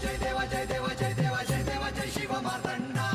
जय देवा जय देवा जय देवा जय देवा जय शिव मार्तंडा.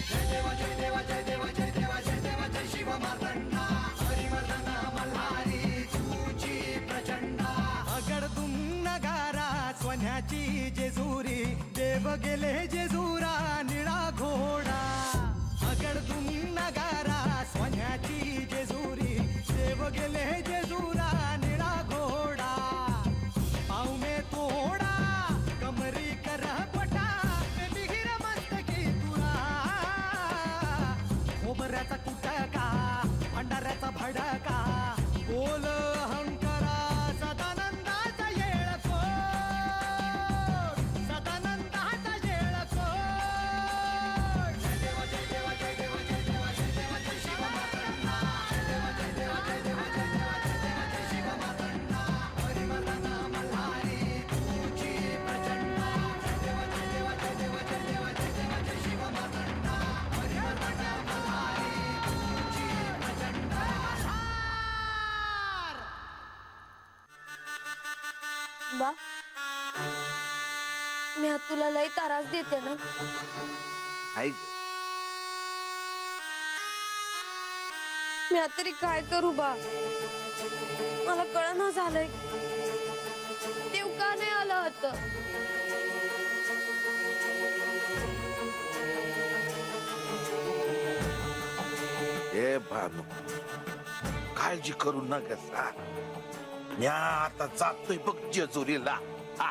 जय देवा जय देवा जय देवा जय देवा जय देवा जय शिव मार्तंडा. हरिवर्धन मल्हारी तुझी प्रचंडा. अगडदुम नगारा सोन्याची जेजुरी, देव गेले जेजुरा निळा घोडा. अगडदुम नगारा सोन्याची जेजुरी, देव गेले जेजुरा निळा घोडा. पाव में तोडा कमरी कर पटा, मिहिर मस्तकी तुरा. खोबऱ्याचा कुटका भंडाऱ्याचा भडका, बोल अहंकारा सदानंदाचा येळकोट, सदानंदाचा येळकोट. जय देवा जय देवा जय देवा जय देवा जय देवा जय शिव मार्तंडा. जय देवा जय देवा जय देवा जय देवा जय देवा जय शिव मार्तंडा. हरिवर्धन मल्हारी तुझी प्रचंडा. जय देवा जय देवा जय देवा जय देवा जय देवा जय शिव मार्तंडा. हरिवर्धन मल्हारी तुझी प्रचंडा. बा, मी आज तुला लई त्रास देते ना. ऐक मी आता तरी काय करू बा, मला कळना झालंय देव का नाही आलं आता. हे भानू, काळजी करू नका. मी आता जातोय बघ जेजुरीला. हा.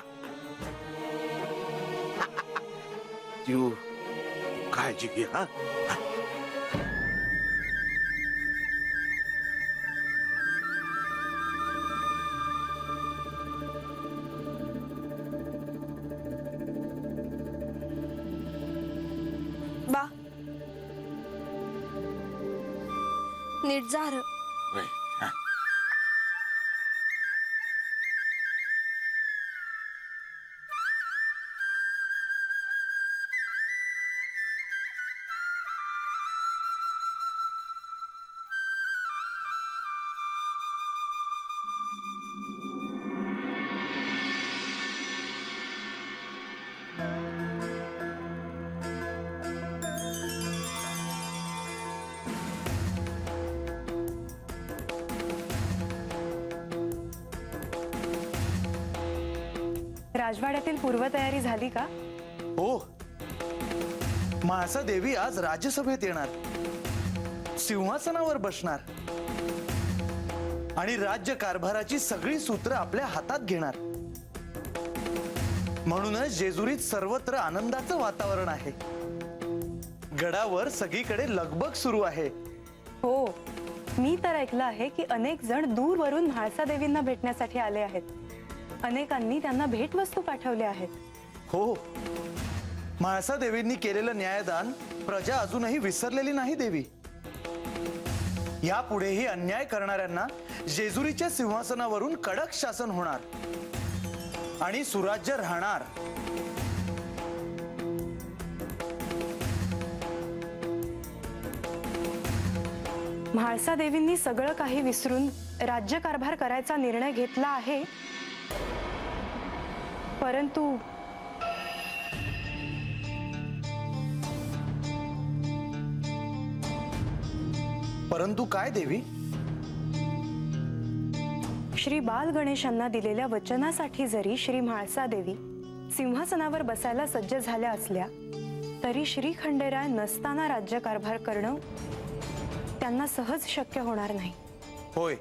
तू काळजी घे. हा बा, नीट जा रं. हा. राजवाड्यातील पूर्वतयारी झाली का? हो, म्हाळसा देवी आज राज्यसभेत येणार, सिंहासनावर बसणार आणि राज्य कारभाराची सगळी सूत्र आपल्या हातात घेणार. म्हणूनच जेजुरीत सर्वत्र आनंदाचं वातावरण आहे. गडावर सगळीकडे लगबग सुरू आहे. हो, मी तर ऐकलं आहे की अनेक जण दूरवरून म्हाळसा देवींना भेटण्यासाठी आले आहेत. अनेकांनी त्यांना भेटवस्तू पाठवल्या आहेत. हो, म्हाळसा देवींनी केलेलं न्यायदान प्रजा अजूनही विसरलेली नाही देवी. यापुढेही अन्याय करणाऱ्यांना जेजुरीच्या सिंहासनावरून कडक शासन होणार आणि सुराज्य राहणार. म्हाळसा देवींनी सगळं काही विसरून राज्यकारभार करायचा निर्णय घेतला आहे, परंतु काय देवी? श्री बाल गणेशांना दिलेल्या वचनासाठी जरी श्री म्हाळसा देवी सिंहासनावर बसायला सज्ज झाल्या असल्या तरी श्री खंडेराय नसताना राज्यकारभार करणं त्यांना सहज शक्य होणार नाही. होय,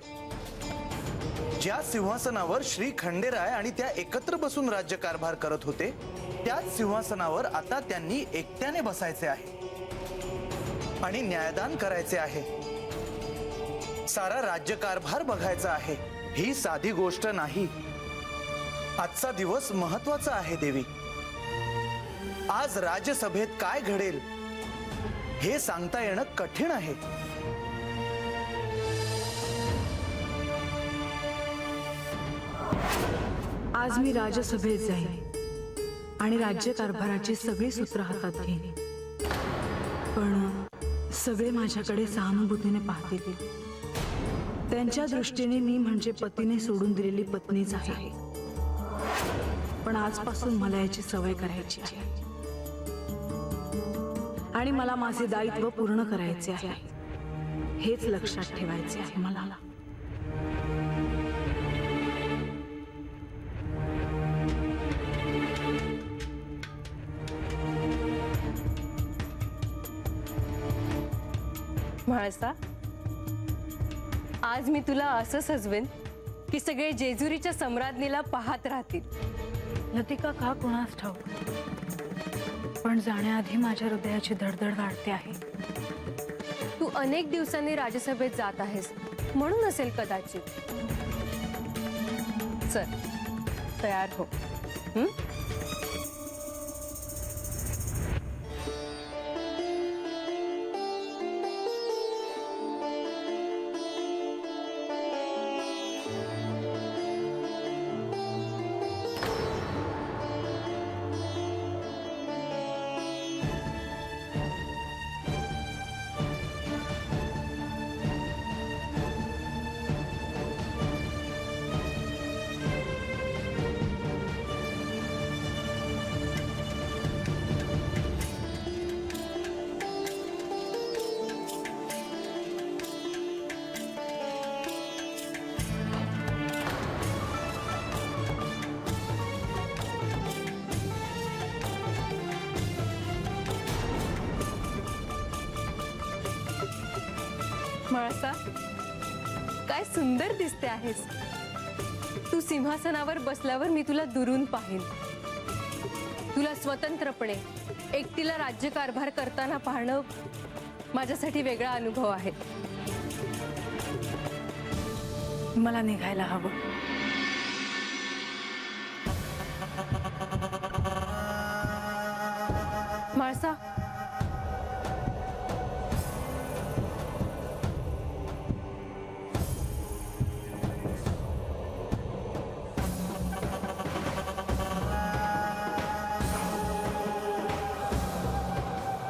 ज्या सिंहासनावर श्री खंडेराय आणि त्या एकत्र बसून राज्यकारभार करत होते त्याच सिंहासनावर आता त्यांनी एकट्याने बसायचे आहे आणि न्यायदान करायचे आहे. सारा राज्यकारभार बघायचा आहे. ही साधी गोष्ट नाही. आजचा दिवस महत्वाचा आहे देवी. आज राज्यसभेत काय घडेल हे सांगता येणं कठीण आहे. आज मी राज्यसभेत जाईन आणि राज्यकारभाराची सगळी सूत्र हातात घेईन, पण सगळे माझ्याकडे सहानुभूतीने पाहतील. त्यांच्या दृष्टीने मी म्हणजे पतीने सोडून दिलेली पत्नीच आहे. पण आजपासून मला याची सवय करायची आहे आणि मला माझे दायित्व पूर्ण करायचे आहे. हेच लक्षात ठेवायचे आहे मला. म्हाळसा, आज मी तुला असं सजवेन की सगळे जेजुरीच्या सम्राज्ञीला पाहत राहतील. लतिका का कुणास ठाऊक, पण जाण्याआधी माझ्या हृदयाची धडधड वाढते आहे. तू अनेक दिवसांनी राज्यसभेत जात आहेस म्हणून असेल कदाचित. चल, तयार हो. म्हाळसा, काय सुंदर दिसते आहेस. तू सिंहासनावर बसल्यावर मी तुला दुरून पाहीन. तुला स्वतंत्रपणे एकटीला राज्यकारभार करताना पाहणं माझ्यासाठी वेगळा अनुभव आहे. मला निघायला हवं. म्हाळसा,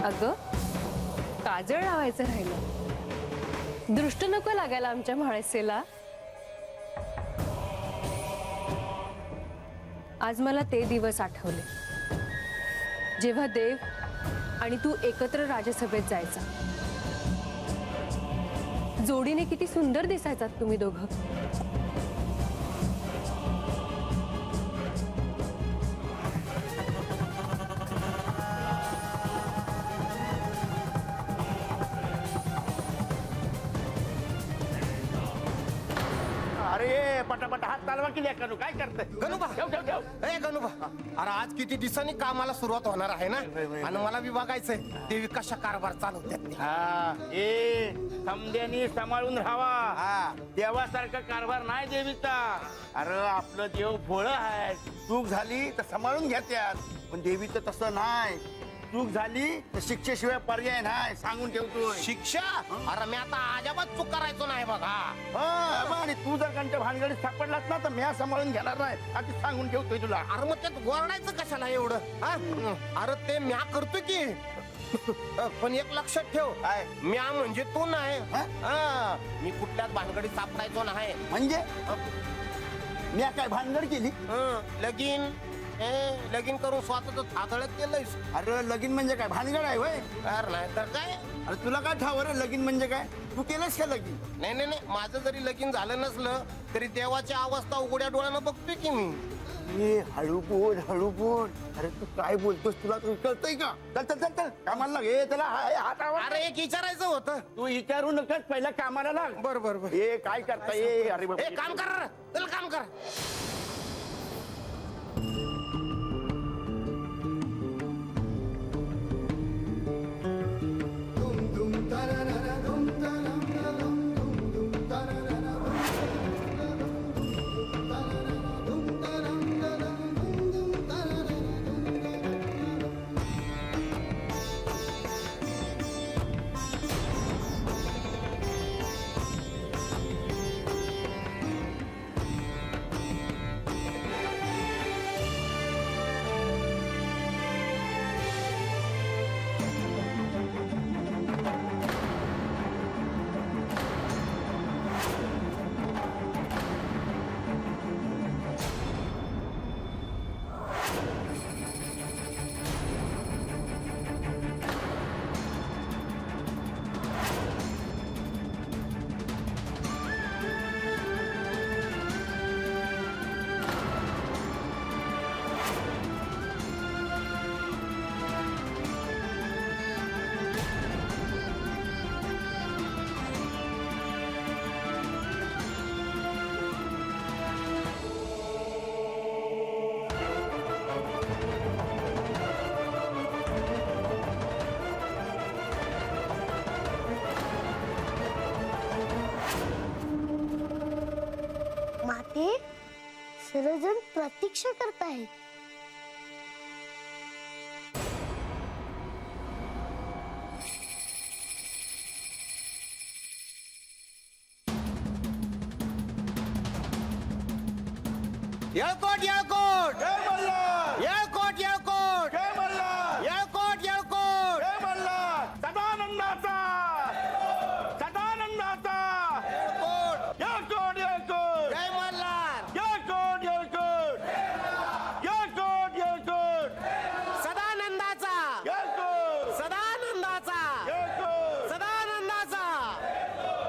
अगं, काजळ लावायचं राहिलं. दृष्ट नको लागायला आमच्या म्हाळसेला. आज मला ते दिवस आठवले जेव्हा देव आणि तू एकत्र राज्यसभेत जायचा. जोडीने किती सुंदर दिसायचात तुम्ही दोघं. अरे पटापट हात चालवा की लेकरू, काय करताय? गणूबा, ठेव ठेव ठेव. ए गणूबा, अरे आज किती दिवसांनी कामाला सुरुवात होणार आहे ना, आणि मला बी बघायचंय देवी कशा कारभार चालवतात ते. हा, ए समद्यानी सांभाळून राहावा. देवासारखा कारभार नाही देवीचा. अरे आपलं देव भोळं आहे. चूक झाली तर सांभाळून घेत्यात, पण देवीचं तसं नाही. चूक झाली तर शिक्षेशिवाय पर्याय नाही, सांगून ठेवतोय. शिक्षा? अरे मी आता अजाबात चूक करायचो नाही बघा. आणि तू जर कंट भानगडीत सापडलास ना तर मी सांभाळून घेणार नाही, आता सांगून ठेवतोय तुला. अरे मग त्यात गोरडायचं कशाला एवढं? हा? अरे ते म्या करतोय की. पण एक लक्षात ठेव, काय? म्या म्हणजे तू नाही. हा? हा, मी कुठल्याच भानगडीत सापडायचो नाही. म्हणजे मी काय भानगड केली? लगीन लगीन करून स्वतःच थातळत केलंयस. अरे लगीन म्हणजे काय भानगड आहे वय? अरे नाही तर काय. अरे तुला काय ठावर लगीन म्हणजे काय? तू केलंस का लगीन? नाही नाही नाही, माझं जरी लगीन झालं नसलं तरी देवाची अवस्था उघड्या डोळ्यानं बघतोय की मी. ए हळू बोल हळू बोल. अरे तू काय बोलतोस, तुला कळतंय का? चल चल चल चल कामाला लाग. ए त्याला हात आवाज. अरे एक विचारायचं होतं. तू विचारू नकच, पहिला कामाला लाग. बर बर बर. ए काय करता? ए अरे ए काम कर रे. चल काम कर. ते सर्वजण प्रतीक्षा करतायत. येळकोट येळकोट जय मल्हार येळकोट येळकोट जय मल्हार येळकोट येळकोट जय मल्हार सदानंदाचा सदानंदाचा येळकोट येळकोट येळकोट जय मल्हार येळकोट येळकोट येळकोट येळकोट सदानंदाचा येळकोट सदानंदाचा येळकोट सदानंदाचा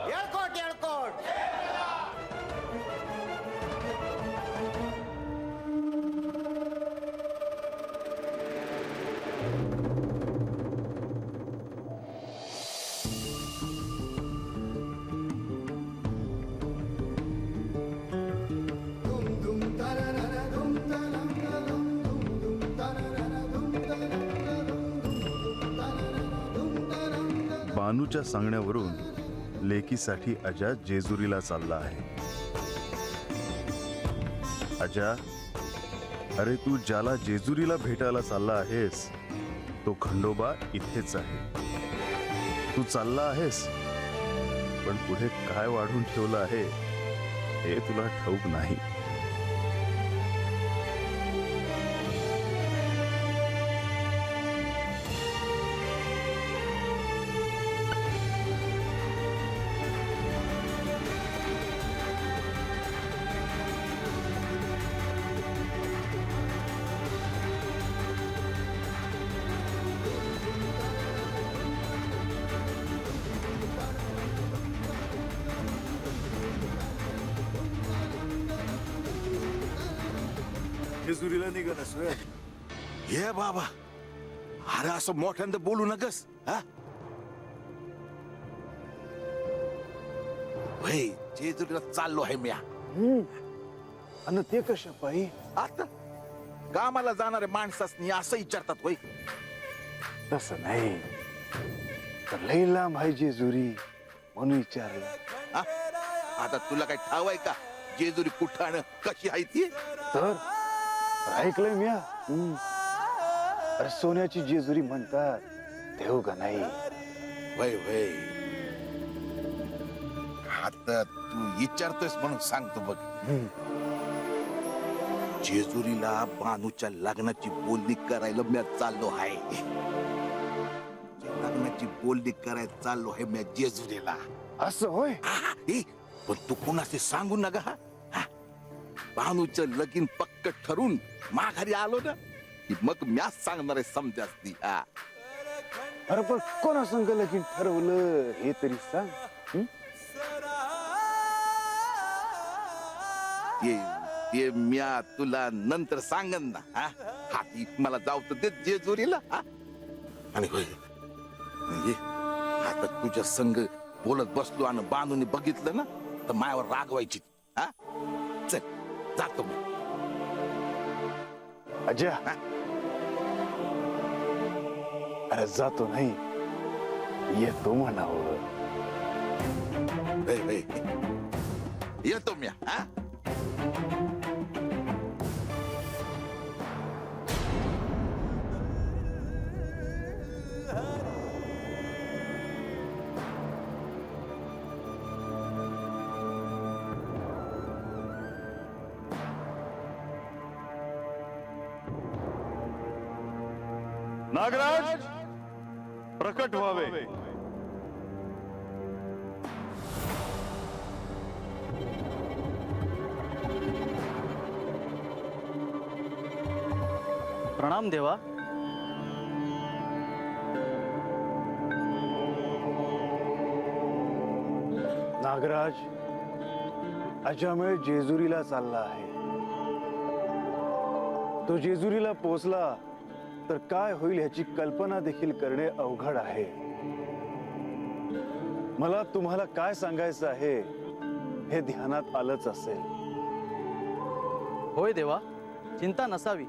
येळकोट येळकोट बानूच्या सांगण्यावरून लेकीसाठी अजा जेजुरीला चालला आहे. अजा, अरे तू ज्याला जेजुरीला भेटायला चालला आहेस तो खंडोबा इथेच आहे. तू चालला आहेस पण पुढे काय वाढून ठेवलं आहे हे तुला ठाऊक नाही. जेजुरीला निघालास होय? ये बाबा, अरे असं मोठ्यांदा बोलू नकस. हा भाई, जेजुरीला चाललो आहे मी. आणि ते कशा पायी? आता कामाला जाणारे माणसासनी असं विचारतात होय. तसं नाही, तर लई लांब आहे जेजुरी म्हणून विचारलं. हा? आता तुला काय ठाव आहे का जेजुरी कुठं आणि कशी आहे ती? तर ऐकलंय म्या. अरे सोन्याची जेजुरी म्हणतात, देव का नाही? वय वय, आता तू विचारतोस म्हणून सांगतो बघ. जेजुरीला बानूच्या लग्नाची बोलणी करायला मी चाललो आहे. लग्नाची बोलणी करायला चाललो आहे मी जेजुरीला. असं होय? पण तू कुणाशी सांगू नका. हा? बानूचं लगीन पक्क ठरून माघारी आलो ना की मग म्याच सांगणार आहे समजास ती. हा, अरे पण कोणा संग लगीन ठरवलं हे तरी सांग. ते म्या तुला नंतर सांगन ना. हा? हाती मला जाऊ तर दे जेजुरीला. हा? आणि होय, म्हणजे आता तुझ्या संग बोलत बसलो आणि बांधून बघितलं ना तर मायावर रागवायची. हा, चल जातो मी. अजा, अरे जातो नाही, येतो म्हणावं. येतो मी. हा, नागराज प्रकट व्हावे. प्रणाम देवा. नागराज, अजामेळ जेजुरीला चालला आहे. तो जेजुरीला पोहोचला तर काय होईल ह्याची कल्पना देखील करणे अवघड आहे. मला तुम्हाला काय सांगायचं आहे हे ध्यानात आलंच असेल. होय देवा, चिंता नसावी.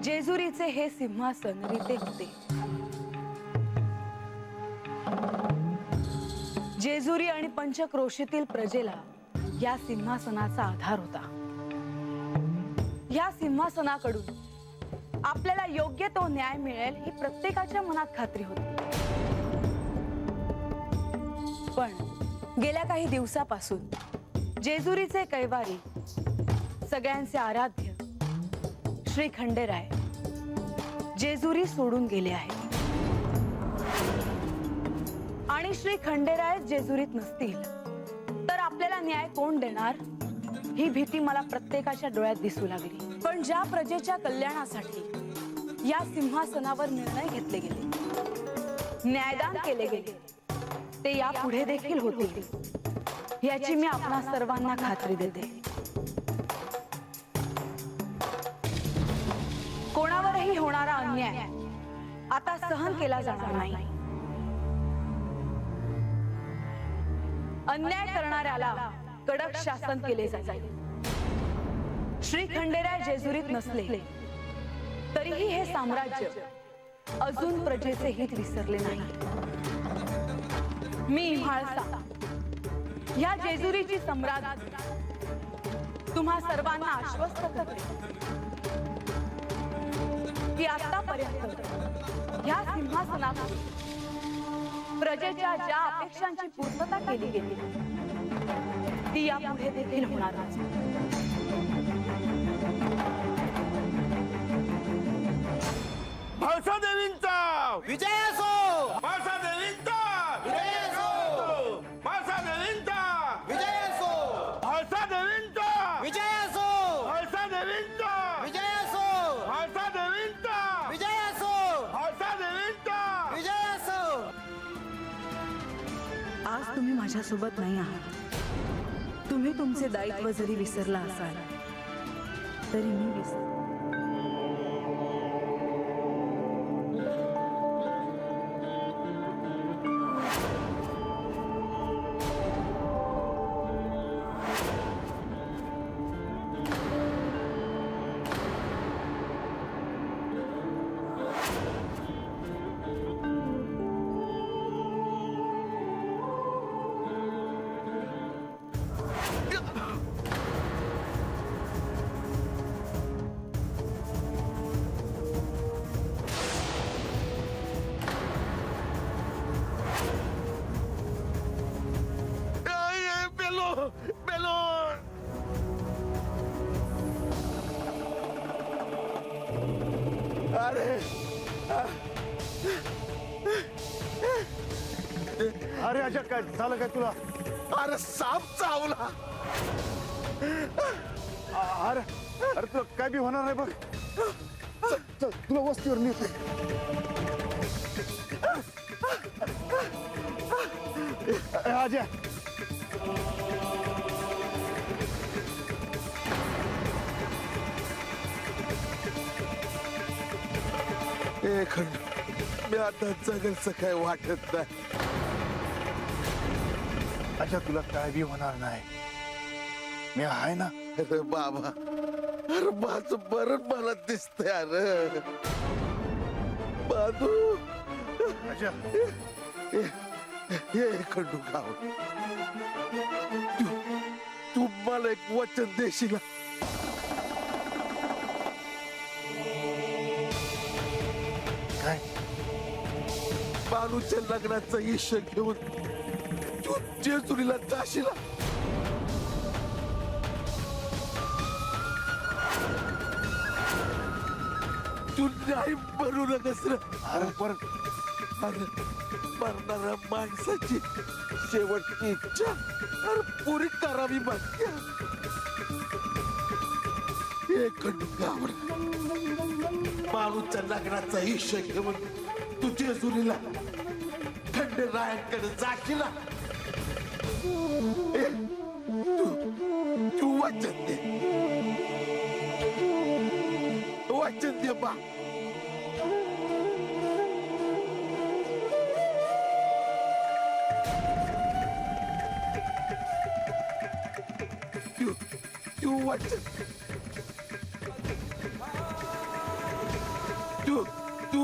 जेजुरीचे हे सिंहासन रीते होते. जेजुरी आणि पंचक्रोशीतील प्रजेला या सिंहासनाचा आधार होता. या सिंहासनाकडून आपल्याला योग्य तो न्याय मिळेल ही प्रत्येकाच्या मनात खात्री होती. पण गेल्या काही दिवसापासून जेजुरीचे कैवारी, सगळ्यांचे आराध्य श्री खंडेराय जेजुरी सोडून गेले आहेत. आणि श्री खंडेराय जेजुरीत नसतील तर आपल्याला न्याय कोण देणार ही भीती मला प्रत्येकाच्या डोळ्यात दिसू लागली. पण ज्या प्रजेच्या कल्याणासाठी या सिंहासनावर निर्णय घेतले गेले, न्यायदान केले गेले, ते यापुढे देखील होतील याची मी आपणा सर्वांना खात्री देते. कोणावरही होणारा अन्याय आता सहन केला जाणार नाही. अन्याय करणाऱ्याला कडक शासन केले जाईल. श्री खंडेराय जेजुरीत नसले तरीही हे साम्राज्य अजून प्रजेचे हित विसरले नाही. मी म्हाळसा या जेजुरीची सम्राट तुम्हा सर्वांना आश्वस्त करते की आतापर्यंत या सिंहासनावर प्रजेच्या ज्या अपेक्षांची पूर्तता केली गेली ती यापुढे देखील होणारच. म्हाळसा देवींचा विजय असो, म्हाळसा देवींचा विजय असो, म्हाळसा देवींचा विजय असो, म्हाळसा देवींचा विजय असो, म्हाळसा देवींचा विजय असो, म्हाळसा देवींचा विजय असो, म्हाळसा देवींचा विजय असो. आज तुम्ही माझ्यासोबत नाही आहात. तुम्ही तुमचे दायित्व जरी विसरला असाल तरी मी विसर. अरे अजय, काय झालं काय तुला? अरे साप चावला. अरे अरे तुला काय बी होणार नाही बघ. चल, चल, तुला वस्तीवर नेतो. अजय, खंड मी आता जगलचं काय वाटत नाही. अच्छा, तुला काय बी होणार नाही. मी आहे ना. अरे बाबा, अरे माझं बरं मला दिसतंय. अरे बाजू अजय, हे खंडू गाव, तू मला एक वचन देशील? काय? बालूच्या लग्नाचा इशय घेऊन तू जेजुरीला जाशील? तू नाही बनू नकस रे. अरे पर अरे मरणाऱ्या माणसाची शेवटची इच्छा अरे पुरी करावी बाकी. एक गावड बालूच्या लग्नाचा इशय घेऊन तू जेजुरीला खंडेरायांकडे जाशील? तू वचन दे, वचन दे बा. तू वचन तू